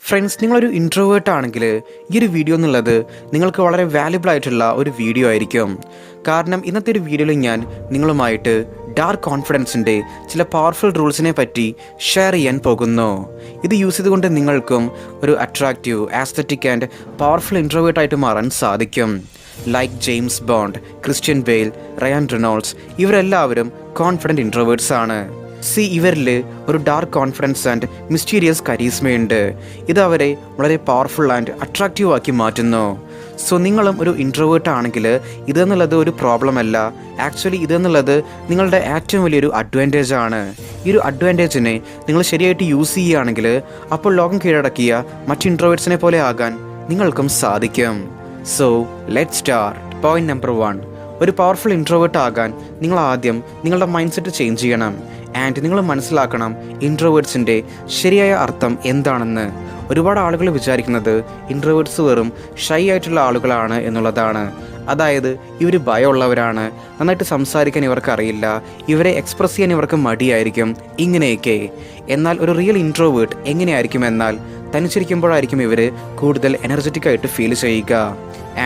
Friends, നിങ്ങളൊരു introvert ആണെങ്കിൽ ഈ ഒരു വീഡിയോ എന്നുള്ളത് നിങ്ങൾക്ക് വളരെ വാല്യുബിൾ ആയിട്ടുള്ള ഒരു വീഡിയോ ആയിരിക്കും. കാരണം ഇന്നത്തെ ഒരു വീഡിയോയിൽ ഞാൻ നിങ്ങളുമായിട്ട് ഡാർക്ക് കോൺഫിഡൻസിൻ്റെ ചില പവർഫുൾ റൂൾസിനെ പറ്റി ഷെയർ ചെയ്യാൻ പോകുന്നു. ഇത് യൂസ് ചെയ്തുകൊണ്ട് നിങ്ങൾക്കും ഒരു അട്രാക്റ്റീവ്, ആസ്തറ്റിക് ആൻഡ് പവർഫുൾ ഇൻട്രോവേർട്ടായിട്ട് മാറാൻ സാധിക്കും. Like James Bond, Christian Bale, Ryan Reynolds, ഇവരെല്ലാവരും കോൺഫിഡൻറ്റ് ഇൻട്രോവേർട്സ് ആണ്. ഇവരിൽ ഒരു ഡാർക്ക് കോൺഫിഡൻസ് ആൻഡ് മിസ്റ്റീരിയസ് കരീസ്മയുണ്ട്. ഇത് അവരെ വളരെ പവർഫുൾ ആൻഡ് അട്രാക്റ്റീവ് ആക്കി മാറ്റുന്നു. നിങ്ങളും ഒരു ഇൻട്രോവേർട്ട് ആണെങ്കിൽ ഇതെന്നുള്ളത് ഒരു പ്രോബ്ലം അല്ല. ആക്ച്വലി ഇതെന്നുള്ളത് നിങ്ങളുടെ ഏറ്റവും വലിയൊരു അഡ്വാൻറ്റേജ് ആണ്. ഈ ഒരു അഡ്വാൻറ്റേജിനെ നിങ്ങൾ ശരിയായിട്ട് യൂസ് ചെയ്യുകയാണെങ്കിൽ അപ്പോൾ ലോകം കീഴടക്കിയ മറ്റ് ഇൻട്രോവേർട്സിനെ പോലെ ആകാൻ നിങ്ങൾക്കും സാധിക്കും. Let's start. പോയിന്റ് നമ്പർ 1, ഒരു പവർഫുൾ ഇൻട്രോവേർട്ട് ആകാൻ നിങ്ങൾ ആദ്യം നിങ്ങളുടെ മൈൻഡ് സെറ്റ് ചേഞ്ച് ചെയ്യണം. ആൻഡ് നിങ്ങൾ മനസ്സിലാക്കണം ഇൻട്രോവേർട്സിൻ്റെ ശരിയായ അർത്ഥം എന്താണെന്ന്. ഒരുപാട് ആളുകൾ വിചാരിക്കുന്നത് ഇൻട്രോവേർട്സ് വെറും ഷൈ ആയിട്ടുള്ള ആളുകളാണ് എന്നുള്ളതാണ്. അതായത് ഇവർ ഭയമുള്ളവരാണ്, നന്നായിട്ട് സംസാരിക്കാൻ ഇവർക്കറിയില്ല, ഇവരെ എക്സ്പ്രസ് ചെയ്യാൻ ഇവർക്ക് മടിയായിരിക്കും, ഇങ്ങനെയൊക്കെ. എന്നാൽ ഒരു റിയൽ ഇൻട്രോവേർട്ട് എങ്ങനെയായിരിക്കും എന്നാൽ തനിച്ചിരിക്കുമ്പോഴായിരിക്കും ഇവർ കൂടുതൽ എനർജറ്റിക് ആയിട്ട് ഫീൽ ചെയ്യുക.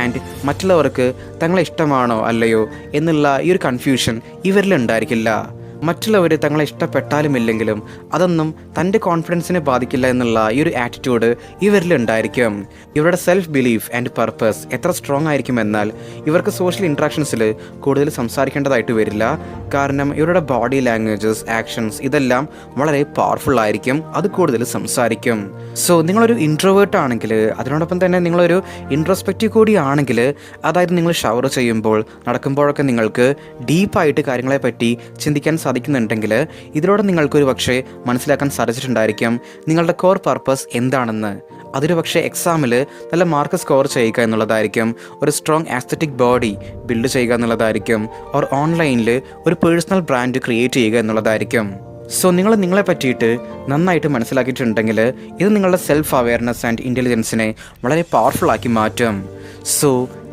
ആൻഡ് മറ്റുള്ളവർക്ക് തങ്ങളെ ഇഷ്ടമാണോ അല്ലയോ എന്നുള്ള ഈ ഒരു കൺഫ്യൂഷൻ ഇവരിൽ ഉണ്ടായിരിക്കില്ല. മറ്റുള്ളവർ തങ്ങളെ ഇഷ്ടപ്പെട്ടാലും ഇല്ലെങ്കിലും അതൊന്നും തൻ്റെ കോൺഫിഡൻസിനെ ബാധിക്കില്ല എന്നുള്ള ഈ ഒരു ആറ്റിറ്റ്യൂഡ് ഇവരിലുണ്ടായിരിക്കും. ഇവരുടെ സെൽഫ് ബിലീഫ് ആൻഡ് പർപ്പസ് എത്ര സ്ട്രോങ് ആയിരിക്കും എന്നാൽ ഇവർക്ക് സോഷ്യൽ ഇൻട്രാക്ഷൻസിൽ കൂടുതൽ സംസാരിക്കേണ്ടതായിട്ട് വരില്ല. കാരണം ഇവരുടെ ബോഡി ലാംഗ്വേജസ്, ആക്ഷൻസ് ഇതെല്ലാം വളരെ പവർഫുൾ ആയിരിക്കും. അത് കൂടുതൽ സംസാരിക്കും. നിങ്ങളൊരു ഇൻട്രോവേർട്ട് ആണെങ്കിൽ അതിനോടൊപ്പം തന്നെ നിങ്ങളൊരു ഇൻട്രോസ്പെക്റ്റീവ് കൂടി ആണെങ്കിൽ, അതായത് നിങ്ങൾ ഷവർ ചെയ്യുമ്പോൾ, നടക്കുമ്പോഴൊക്കെ നിങ്ങൾക്ക് ഡീപ്പായിട്ട് കാര്യങ്ങളെ പറ്റി ചിന്തിക്കാൻ സാധിക്കുന്നുണ്ടെങ്കിൽ ഇതിലൂടെ നിങ്ങൾക്കൊരു പക്ഷേ മനസ്സിലാക്കാൻ സാധിച്ചിട്ടുണ്ടായിരിക്കും നിങ്ങളുടെ കോർ പർപ്പസ് എന്താണെന്ന്. അതൊരു പക്ഷേ എക്സാമിൽ നല്ല മാർക്ക് സ്കോർ ചെയ്യുക എന്നുള്ളതായിരിക്കും, ഒരു സ്ട്രോങ് ആസ്തറ്റിക് ബോഡി ബിൽഡ് ചെയ്യുക എന്നുള്ളതായിരിക്കും, ഓർ ഓൺലൈനിൽ ഒരു പേഴ്സണൽ ബ്രാൻഡ് ക്രിയേറ്റ് ചെയ്യുക എന്നുള്ളതായിരിക്കും. നിങ്ങൾ നിങ്ങളെ പറ്റിയിട്ട് നന്നായിട്ട് മനസ്സിലാക്കിയിട്ടുണ്ടെങ്കിൽ ഇത് നിങ്ങളുടെ സെൽഫ് അവെയർനെസ് ആൻഡ് ഇൻ്റലിജൻസിനെ വളരെ പവർഫുൾ ആക്കി മാറ്റും.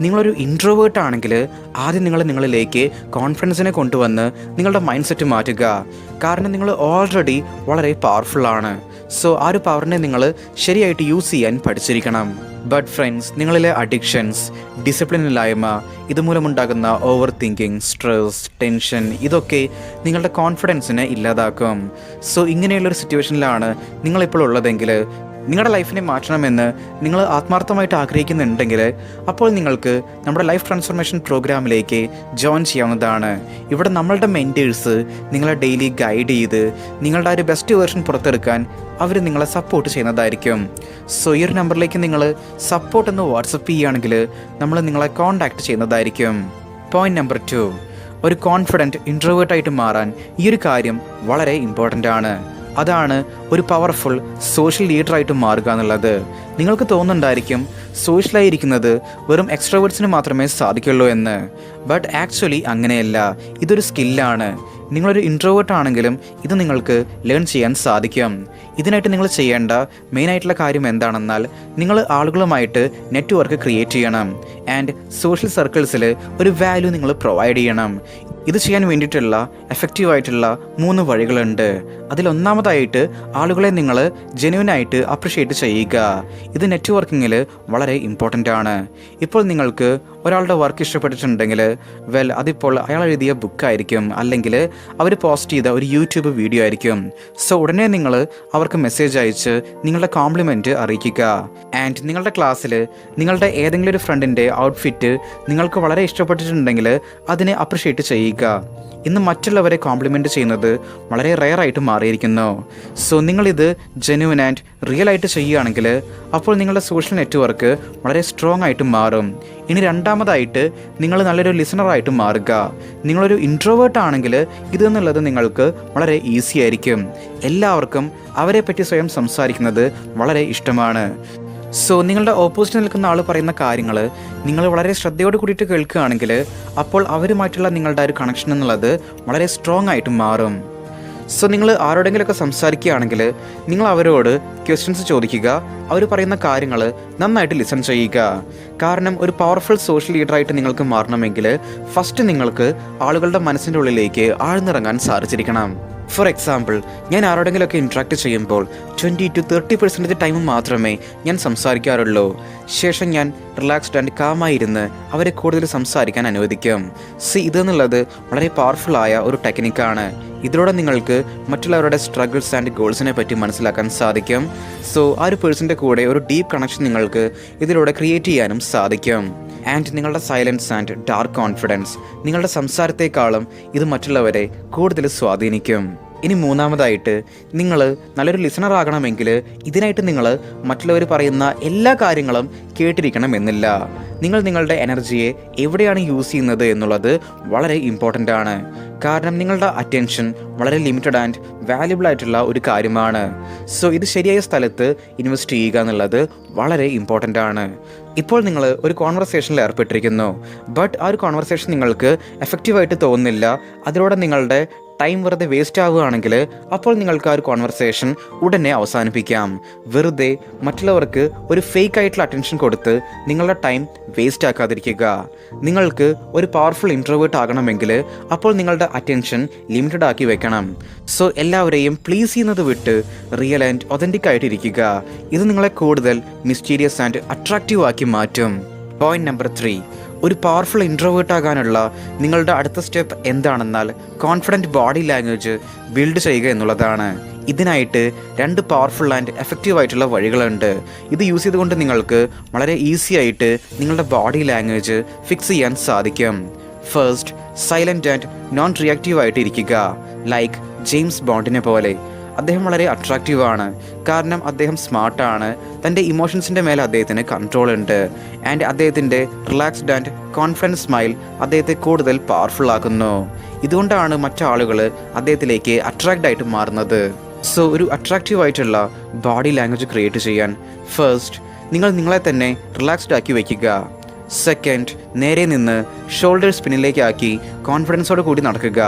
നിങ്ങളൊരു ഇൻട്രോവേർട്ട് ആണെങ്കിൽ ആദ്യം നിങ്ങളിലേക്ക് കോൺഫിഡൻസിനെ കൊണ്ടുവന്ന് നിങ്ങളുടെ മൈൻഡ് സെറ്റ് മാറ്റുക. കാരണം നിങ്ങൾ ഓൾറെഡി വളരെ പവർഫുള്ളാണ്. ആ ഒരു പവറിനെ നിങ്ങൾ ശരിയായിട്ട് യൂസ് ചെയ്യാൻ പഠിച്ചിരിക്കണം. ബട്ട് ഫ്രണ്ട്സ്, നിങ്ങളിലെ അഡിക്ഷൻസ്, ഡിസിപ്ലിനില്ലായ്മ, ഇതുമൂലമുണ്ടാകുന്ന ഓവർ തിങ്കിങ്, സ്ട്രെസ്, ടെൻഷൻ ഇതൊക്കെ നിങ്ങളുടെ കോൺഫിഡൻസിനെ ഇല്ലാതാക്കും. ഇങ്ങനെയുള്ളൊരു സിറ്റുവേഷനിലാണ് നിങ്ങളിപ്പോൾ ഉള്ളതെങ്കിൽ, നിങ്ങളുടെ ലൈഫിനെ മാറ്റണമെന്ന് നിങ്ങൾ ആത്മാർത്ഥമായിട്ട് ആഗ്രഹിക്കുന്നുണ്ടെങ്കിൽ അപ്പോൾ നിങ്ങൾക്ക് നമ്മുടെ ലൈഫ് ട്രാൻസ്ഫോർമേഷൻ പ്രോഗ്രാമിലേക്ക് ജോയിൻ ചെയ്യാവുന്നതാണ്. ഇവിടെ നമ്മളുടെ മെൻറ്റേഴ്സ് നിങ്ങളെ ഡെയിലി ഗൈഡ് ചെയ്ത് നിങ്ങളുടെ ഒരു ബെസ്റ്റ് വേർഷൻ പുറത്തെടുക്കാൻ അവർ നിങ്ങളെ സപ്പോർട്ട് ചെയ്യുന്നതായിരിക്കും. ഈ ഒരു നമ്പറിലേക്ക് നിങ്ങൾ സപ്പോർട്ട് എന്ന് വാട്സപ്പ് ചെയ്യുകയാണെങ്കിൽ നമ്മൾ നിങ്ങളെ കോൺടാക്റ്റ് ചെയ്യുന്നതായിരിക്കും. പോയിന്റ് നമ്പർ 2, ഒരു കോൺഫിഡൻറ്റ് ഇൻട്രോവേർട്ടായിട്ട് മാറാൻ ഈ ഒരു കാര്യം വളരെ ഇമ്പോർട്ടൻ്റ് ആണ്. അതാണ് ഒരു പവർഫുൾ സോഷ്യൽ ലീഡറായിട്ട് മാറുക എന്നുള്ളത്. നിങ്ങൾക്ക് തോന്നുന്നുണ്ടായിരിക്കും സോഷ്യലായിരിക്കുന്നത് വെറും എക്സ്ട്രോവേർട്സിന് മാത്രമേ സാധിക്കുള്ളൂ എന്ന്. ബട്ട് ആക്ച്വലി അങ്ങനെയല്ല. ഇതൊരു സ്കില്ലാണ്. നിങ്ങളൊരു ഇൻട്രോവേർട്ട് ആണെങ്കിലും ഇത് നിങ്ങൾക്ക് ലേൺ ചെയ്യാൻ സാധിക്കും. ഇതിനായിട്ട് നിങ്ങൾ ചെയ്യേണ്ട മെയിനായിട്ടുള്ള കാര്യം എന്താണെന്നാൽ നിങ്ങൾ ആളുകളുമായിട്ട് നെറ്റ്വർക്ക് ക്രിയേറ്റ് ചെയ്യണം. ആൻഡ് സോഷ്യൽ സർക്കിൾസിൽ ഒരു വാല്യൂ നിങ്ങൾ പ്രൊവൈഡ് ചെയ്യണം. ഇത് ചെയ്യാൻ വേണ്ടിയിട്ടുള്ള എഫക്റ്റീവായിട്ടുള്ള 3 വഴികളുണ്ട്. അതിലൊന്നാമതായിട്ട് ആളുകളെ നിങ്ങൾ ജെന്യുവനായിട്ട് അപ്രിഷ്യേറ്റ് ചെയ്യുക. ഇത് നെറ്റ്വർക്കിങ്ങിൽ വളരെ ഇമ്പോർട്ടൻ്റ് ആണ്. ഇപ്പോൾ നിങ്ങൾക്ക് ഒരാളുടെ വർക്ക് ഇഷ്ടപ്പെട്ടിട്ടുണ്ടെങ്കിൽ അതിപ്പോൾ അയാൾ എഴുതിയ ബുക്കായിരിക്കും, അല്ലെങ്കിൽ അവർ പോസ്റ്റ് ചെയ്ത ഒരു യൂട്യൂബ് വീഡിയോ ആയിരിക്കും. ഉടനെ നിങ്ങൾ അവർക്ക് മെസ്സേജ് അയച്ച് നിങ്ങളുടെ കോംപ്ലിമെൻറ്റ് അറിയിക്കുക. ആൻഡ് നിങ്ങളുടെ ക്ലാസ്സിൽ നിങ്ങളുടെ ഏതെങ്കിലും ഒരു ഫ്രണ്ടിൻ്റെ ഔട്ട്ഫിറ്റ് നിങ്ങൾക്ക് വളരെ ഇഷ്ടപ്പെട്ടിട്ടുണ്ടെങ്കിൽ അതിനെ അപ്രിഷ്യേറ്റ് ചെയ്യുക. ഇന്ന് മറ്റുള്ളവരെ കോംപ്ലിമെൻറ്റ് ചെയ്യുന്നത് വളരെ റെയറായിട്ട് മാറിയിരിക്കുന്നു. നിങ്ങളിത് ജെന്യുവൻ ആൻഡ് റിയൽ ആയിട്ട് ചെയ്യുകയാണെങ്കിൽ അപ്പോൾ നിങ്ങളുടെ സോഷ്യൽ നെറ്റ്വർക്ക് വളരെ സ്ട്രോങ് ആയിട്ട് മാറും. ഇനി രണ്ടാമതായിട്ട് നിങ്ങൾ നല്ലൊരു ലിസണറായിട്ട് മാറുക. നിങ്ങളൊരു ഇൻട്രോവേർട്ട് ആണെങ്കിൽ ഇതെന്നുള്ളത് നിങ്ങൾക്ക് വളരെ ഈസി ആയിരിക്കും. എല്ലാവർക്കും അവരെ പറ്റി സ്വയം സംസാരിക്കുന്നത് വളരെ ഇഷ്ടമാണ്. നിങ്ങളുടെ ഓപ്പോസിറ്റ് നിൽക്കുന്ന ആൾ പറയുന്ന കാര്യങ്ങൾ നിങ്ങൾ വളരെ ശ്രദ്ധയോട് കൂടിയിട്ട് കേൾക്കുകയാണെങ്കിൽ അപ്പോൾ അവരുമായിട്ടുള്ള നിങ്ങളുടെ ഒരു കണക്ഷൻ എന്നുള്ളത് വളരെ സ്ട്രോങ് ആയിട്ട് മാറും. നിങ്ങൾ ആരോടെങ്കിലുമൊക്കെ സംസാരിക്കുകയാണെങ്കിൽ നിങ്ങൾ അവരോട് ക്വസ്റ്റ്യൻസ് ചോദിക്കുക. അവർ പറയുന്ന കാര്യങ്ങൾ നന്നായിട്ട് ലിസൺ ചെയ്യുക. കാരണം ഒരു പവർഫുൾ സോഷ്യൽ ലീഡറായിട്ട് നിങ്ങൾക്ക് മാറണമെങ്കിൽ ഫസ്റ്റ് നിങ്ങൾക്ക് ആളുകളുടെ മനസ്സിൻ്റെ ഉള്ളിലേക്ക് ആഴ്ന്നിറങ്ങാൻ സാധിച്ചിരിക്കണം. ഫോർ എക്സാമ്പിൾ, ഞാൻ ആരോടെങ്കിലുമൊക്കെ ഇൻട്രാക്ട് ചെയ്യുമ്പോൾ 20-30% ടൈം മാത്രമേ ഞാൻ സംസാരിക്കാറുള്ളൂ. ശേഷം ഞാൻ റിലാക്സ്ഡ് ആൻഡ് കാമായിരുന്ന് അവരെ കൂടുതൽ സംസാരിക്കാൻ അനുവദിക്കും. ഇതെന്നുള്ളത് വളരെ പവർഫുള്ളായ ഒരു ടെക്നിക്കാണ്. ഇതിലൂടെ നിങ്ങൾക്ക് മറ്റുള്ളവരുടെ സ്ട്രഗിൾസ് ആൻഡ് ഗോൾസിനെ പറ്റി മനസ്സിലാക്കാൻ സാധിക്കും. ആ ഒരു പേഴ്സൻ്റെ കൂടെ ഒരു ഡീപ്പ് കണക്ഷൻ നിങ്ങൾക്ക് ഇതിലൂടെ ക്രിയേറ്റ് ചെയ്യാനും സാധിക്കും. ആൻഡ് നിങ്ങളുടെ സൈലൻസ് ആൻഡ് ഡാർക്ക് കോൺഫിഡൻസ്, നിങ്ങളുടെ സംസാരത്തെക്കാളും ഇത് മറ്റുള്ളവരെ കൂടുതൽ സ്വാധീനിക്കും. ഇനി മൂന്നാമതായിട്ട്, നിങ്ങൾ നല്ലൊരു ലിസണർ ആകണമെങ്കിൽ ഇതിനായിട്ട് നിങ്ങൾ മറ്റുള്ളവർ പറയുന്ന എല്ലാ കാര്യങ്ങളും കേട്ടിരിക്കണമെന്നില്ല. നിങ്ങൾ നിങ്ങളുടെ എനർജിയെ എവിടെയാണ് യൂസ് ചെയ്യുന്നത് എന്നുള്ളത് വളരെ ഇമ്പോർട്ടൻ്റ് ആണ്. കാരണം നിങ്ങളുടെ അറ്റൻഷൻ വളരെ ലിമിറ്റഡ് ആൻഡ് വാല്യുബിൾ ആയിട്ടുള്ള ഒരു കാര്യമാണ്. ഇത് ശരിയായ സ്ഥലത്ത് ഇൻവെസ്റ്റ് ചെയ്യുക എന്നുള്ളത് വളരെ ഇമ്പോർട്ടൻ്റ് ആണ്. ഇപ്പോൾ നിങ്ങൾ ഒരു കോൺവെർസേഷനിൽ ഏർപ്പെട്ടിരിക്കുന്നു, ബട്ട് ആ ഒരു കോൺവെർസേഷൻ നിങ്ങൾക്ക് എഫക്റ്റീവായിട്ട് തോന്നുന്നില്ല, അതിലൂടെ നിങ്ങളുടെ ടൈം വെറുതെ വേസ്റ്റ് ആവുകയാണെങ്കിൽ അപ്പോൾ നിങ്ങൾക്ക് ആ ഒരു കോൺവെർസേഷൻ ഉടനെ അവസാനിപ്പിക്കാം. വെറുതെ മറ്റുള്ളവർക്ക് ഒരു ഫേക്ക് ആയിട്ടുള്ള അറ്റൻഷൻ കൊടുത്ത് നിങ്ങളുടെ ടൈം വേസ്റ്റ് ആക്കാതിരിക്കുക. നിങ്ങൾക്ക് ഒരു പവർഫുൾ ഇൻട്രോവേർട്ട് ആകണമെങ്കിൽ അപ്പോൾ നിങ്ങളുടെ അറ്റൻഷൻ ലിമിറ്റഡ് ആക്കി വെക്കണം. എല്ലാവരെയും പ്ലീസ് ചെയ്യുന്നത് വിട്ട് റിയൽ ആൻഡ് ഒതൻറ്റിക് ആയിട്ടിരിക്കുക. ഇത് നിങ്ങളെ കൂടുതൽ മിസ്റ്റീരിയസ് ആൻഡ് അട്രാക്റ്റീവ് ആക്കി മാറ്റും. പോയിന്റ് നമ്പർ 3, ഒരു പവർഫുൾ ഇൻട്രോവേർട്ട് ആകാനുള്ള നിങ്ങളുടെ അടുത്ത സ്റ്റെപ്പ് എന്താണെന്നാൽ കോൺഫിഡൻറ്റ് ബോഡി ലാംഗ്വേജ് ബിൽഡ് ചെയ്യുക എന്നുള്ളതാണ്. ഇതിനായിട്ട് 2 പവർഫുൾ ആൻഡ് എഫക്റ്റീവ് ആയിട്ടുള്ള വഴികളുണ്ട്. ഇത് യൂസ് ചെയ്തുകൊണ്ട് നിങ്ങൾക്ക് വളരെ ഈസി ആയിട്ട് നിങ്ങളുടെ ബോഡി ലാംഗ്വേജ് ഫിക്സ് ചെയ്യാൻ സാധിക്കും. First, silent and non reactive ആയിട്ട് ഇരിക്കുക. ലൈക്ക് ജെയിംസ് ബോണ്ടിനെ പോലെ. അദ്ദേഹം വളരെ അട്രാക്റ്റീവാണ്, കാരണം അദ്ദേഹം സ്മാർട്ടാണ്. തൻ്റെ ഇമോഷൻസിൻ്റെ മേലെ അദ്ദേഹത്തിന് കൺട്രോൾ ഉണ്ട്. ആൻഡ് അദ്ദേഹത്തിൻ്റെ റിലാക്സ്ഡ് ആൻഡ് കോൺഫിഡൻസ് സ്മൈൽ അദ്ദേഹത്തെ കൂടുതൽ പവർഫുൾ ആക്കുന്നു. ഇതുകൊണ്ടാണ് മറ്റാളുകൾ അദ്ദേഹത്തിലേക്ക് അട്രാക്റ്റ് ആയിട്ട് മാറുന്നത്. ഒരു അട്രാക്റ്റീവ് ആയിട്ടുള്ള ബോഡി ലാംഗ്വേജ് ക്രിയേറ്റ് ചെയ്യാൻ ഫസ്റ്റ് നിങ്ങൾ നിങ്ങളെ തന്നെ റിലാക്സ്ഡ് ആക്കി വയ്ക്കുക. സെക്കൻഡ്, നേരെ നിന്ന് ഷോൾഡേഴ്സ് പിന്നിലേക്കാക്കി കോൺഫിഡൻസോട് കൂടി നടക്കുക.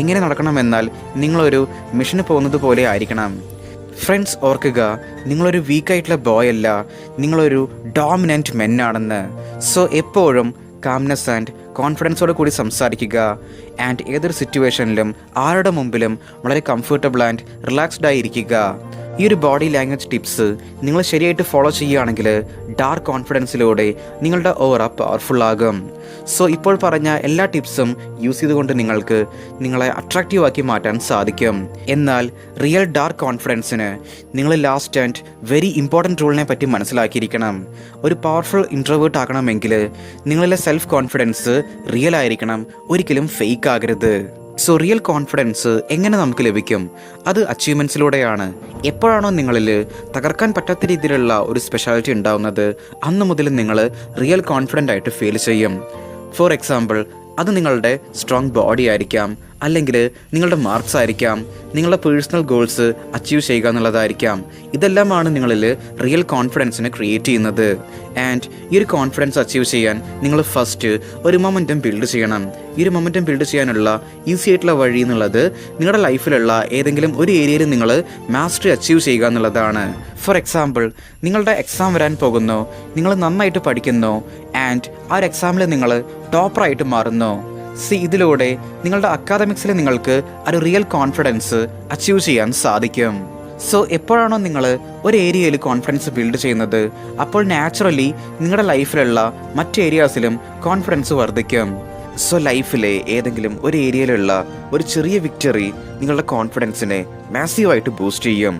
എങ്ങനെ നടക്കണമെന്നാൽ നിങ്ങളൊരു മിഷന് പോകുന്നത് പോലെ ആയിരിക്കണം. ഫ്രണ്ട്സ്, ഓർക്കുക, നിങ്ങളൊരു വീക്കായിട്ടുള്ള ബോയ് അല്ല, നിങ്ങളൊരു ഡോമിനൻറ്റ് മെന്നാണെന്ന്. എപ്പോഴും കാംനെസ് ആൻഡ് കോൺഫിഡൻസോട് കൂടി സംസാരിക്കുക. ആൻഡ് ഏതൊരു സിറ്റുവേഷനിലും ആരുടെ മുമ്പിലും വളരെ കംഫർട്ടബിൾ ആൻഡ് റിലാക്സ്ഡ് ആയിരിക്കുക. ഈ ഒരു ബോഡി ലാംഗ്വേജ് ടിപ്സ് നിങ്ങൾ ശരിയായിട്ട് ഫോളോ ചെയ്യുകയാണെങ്കിൽ ഡാർക്ക് കോൺഫിഡൻസിലൂടെ നിങ്ങളുടെ ഓറ പവർഫുള്ളാകും. ഇപ്പോൾ പറഞ്ഞ എല്ലാ ടിപ്സും യൂസ് ചെയ്തുകൊണ്ട് നിങ്ങൾക്ക് നിങ്ങളെ അട്രാക്റ്റീവ് ആക്കി മാറ്റാൻ സാധിക്കും. എന്നാൽ റിയൽ ഡാർക്ക് കോൺഫിഡൻസിന് നിങ്ങൾ ലാസ്റ്റ് ആൻഡ് വെരി ഇമ്പോർട്ടൻറ്റ് റൂളിനെ പറ്റി മനസ്സിലാക്കിയിരിക്കണം. ഒരു പവർഫുൾ ഇൻട്രോവേർട്ട് ആകണമെങ്കിൽ നിങ്ങളിലെ സെൽഫ് കോൺഫിഡൻസ് റിയൽ ആയിരിക്കണം, ഒരിക്കലും ഫേക്ക് ആകരുത്. റിയൽ കോൺഫിഡൻസ് എങ്ങനെ നമുക്ക് ലഭിക്കും? അത് അച്ചീവ്മെൻറ്റ്സിലൂടെയാണ്. എപ്പോഴാണോ നിങ്ങളിൽ തകർക്കാൻ പറ്റാത്ത രീതിയിലുള്ള ഒരു സ്പെഷ്യാലിറ്റി ഉണ്ടാവുന്നത്, അന്ന് മുതൽ നിങ്ങൾ റിയൽ കോൺഫിഡൻ്റ് ആയിട്ട് ഫീൽ ചെയ്യും. ഫോർ എക്സാമ്പിൾ, അത് നിങ്ങളുടെ സ്ട്രോങ് ബോഡി ആയിരിക്കാം, അല്ലെങ്കിൽ നിങ്ങളുടെ മാർക്സ് ആയിരിക്കാം, നിങ്ങളുടെ പേഴ്സണൽ ഗോൾസ് അച്ചീവ് ചെയ്യുക എന്നുള്ളതായിരിക്കാം. ഇതെല്ലാമാണ് നിങ്ങളിൽ റിയൽ കോൺഫിഡൻസിനെ ക്രിയേറ്റ് ചെയ്യുന്നത്. ആൻഡ് ഈ ഒരു കോൺഫിഡൻസ് അച്ചീവ് ചെയ്യാൻ നിങ്ങൾ ഫസ്റ്റ് ഒരു മൊമെൻറ്റം ബിൽഡ് ചെയ്യണം. ഈ ഒരു മൊമെൻറ്റം ബിൽഡ് ചെയ്യാനുള്ള ഈസി ആയിട്ടുള്ള വഴി എന്നുള്ളത് നിങ്ങളുടെ ലൈഫിലുള്ള ഏതെങ്കിലും ഒരു ഏരിയയിൽ നിങ്ങൾ മാസ്റ്ററി അച്ചീവ് ചെയ്യുക എന്നുള്ളതാണ്. ഫോർ എക്സാമ്പിൾ, നിങ്ങളുടെ എക്സാം വരാൻ പോകുന്നു, നിങ്ങൾ നന്നായിട്ട് പഠിക്കുന്നു, ആൻഡ് ആ ഒരു എക്സാമിൽ നിങ്ങൾ ടോപ്പറായിട്ട് മാറുന്നു. ഇതിലൂടെ നിങ്ങളുടെ അക്കാദമിക്സിൽ നിങ്ങൾക്ക് ഒരു റിയൽ കോൺഫിഡൻസ് അച്ചീവ് ചെയ്യാൻ സാധിക്കും. എപ്പോഴാണോ നിങ്ങൾ ഒരു ഏരിയയിൽ കോൺഫിഡൻസ് ബിൽഡ് ചെയ്യുന്നത്, അപ്പോൾ നാച്ചുറലി നിങ്ങളുടെ ലൈഫിലുള്ള മറ്റ് ഏരിയാസിലും കോൺഫിഡൻസ് വർദ്ധിക്കും. ലൈഫിലെ ഏതെങ്കിലും ഒരു ഏരിയയിലുള്ള ഒരു ചെറിയ വിക്ടറി നിങ്ങളുടെ കോൺഫിഡൻസിനെ മാസീവായിട്ട് ബൂസ്റ്റ് ചെയ്യും.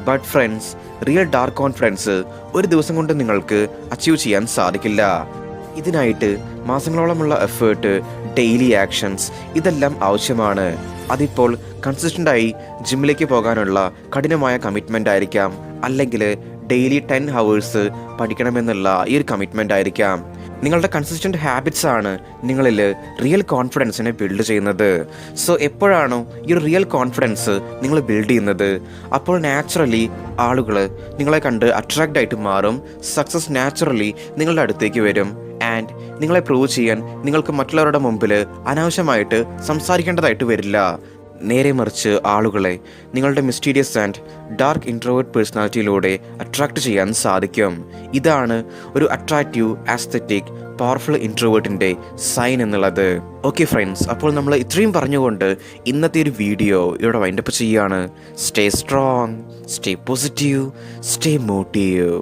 But friends, real dark confidence ഒരു ദിവസം കൊണ്ട് നിങ്ങൾക്ക് അച്ചീവ് ചെയ്യാൻ സാധിക്കില്ല. ഇതിനായിട്ട് മാസങ്ങളോളമുള്ള എഫേർട്ട്, ഡെയിലി ആക്ഷൻസ് ഇതെല്ലാം ആവശ്യമാണ്. അതിപ്പോൾ കൺസിസ്റ്റൻ്റായി ജിമ്മിലേക്ക് പോകാനുള്ള കഠിനമായ കമ്മിറ്റ്മെൻ്റ് ആയിരിക്കാം, അല്ലെങ്കിൽ ഡെയിലി 10 hours പഠിക്കണമെന്നുള്ള ഈ ഒരു കമ്മിറ്റ്മെൻ്റ് ആയിരിക്കാം. നിങ്ങളുടെ കൺസിസ്റ്റൻ്റ് ഹാബിറ്റ്സ് ആണ് നിങ്ങളിൽ റിയൽ കോൺഫിഡൻസിനെ ബിൽഡ് ചെയ്യുന്നത്. എപ്പോഴാണോ ഈ ഒരു റിയൽ കോൺഫിഡൻസ് നിങ്ങൾ ബിൽഡ് ചെയ്യുന്നത്, അപ്പോൾ നാച്ചുറലി ആളുകൾ നിങ്ങളെ കണ്ട് അട്രാക്റ്റ് ആയിട്ട് മാറും. സക്സസ് നാച്ചുറലി നിങ്ങളുടെ അടുത്തേക്ക് വരും. ആൻഡ് നിങ്ങളെ പ്രൂവ് ചെയ്യാൻ നിങ്ങൾക്ക് മറ്റുള്ളവരുടെ മുമ്പിൽ അനാവശ്യമായിട്ട് സംസാരിക്കേണ്ടതായിട്ട് വരില്ല. നേരെ മറിച്ച് ആളുകളെ നിങ്ങളുടെ മിസ്റ്റീരിയസ് ആൻഡ് ഡാർക്ക് ഇൻട്രോവേർട്ട് പേഴ്സണാലിറ്റിയിലൂടെ അട്രാക്റ്റ് ചെയ്യാൻ സാധിക്കും. ഇതാണ് ഒരു അട്രാക്റ്റീവ്, ആസ്തറ്റിക്, പവർഫുൾ ഇൻട്രോവേർട്ടിൻ്റെ സൈൻ എന്നുള്ളത്. ഓക്കെ ഫ്രണ്ട്സ്, അപ്പോൾ നമ്മൾ ഇത്രയും പറഞ്ഞുകൊണ്ട് ഇന്നത്തെ ഒരു വീഡിയോ ഇവിടെ വൈൻഡപ്പ് ചെയ്യുകയാണ്. Stay strong, stay positive, stay motive.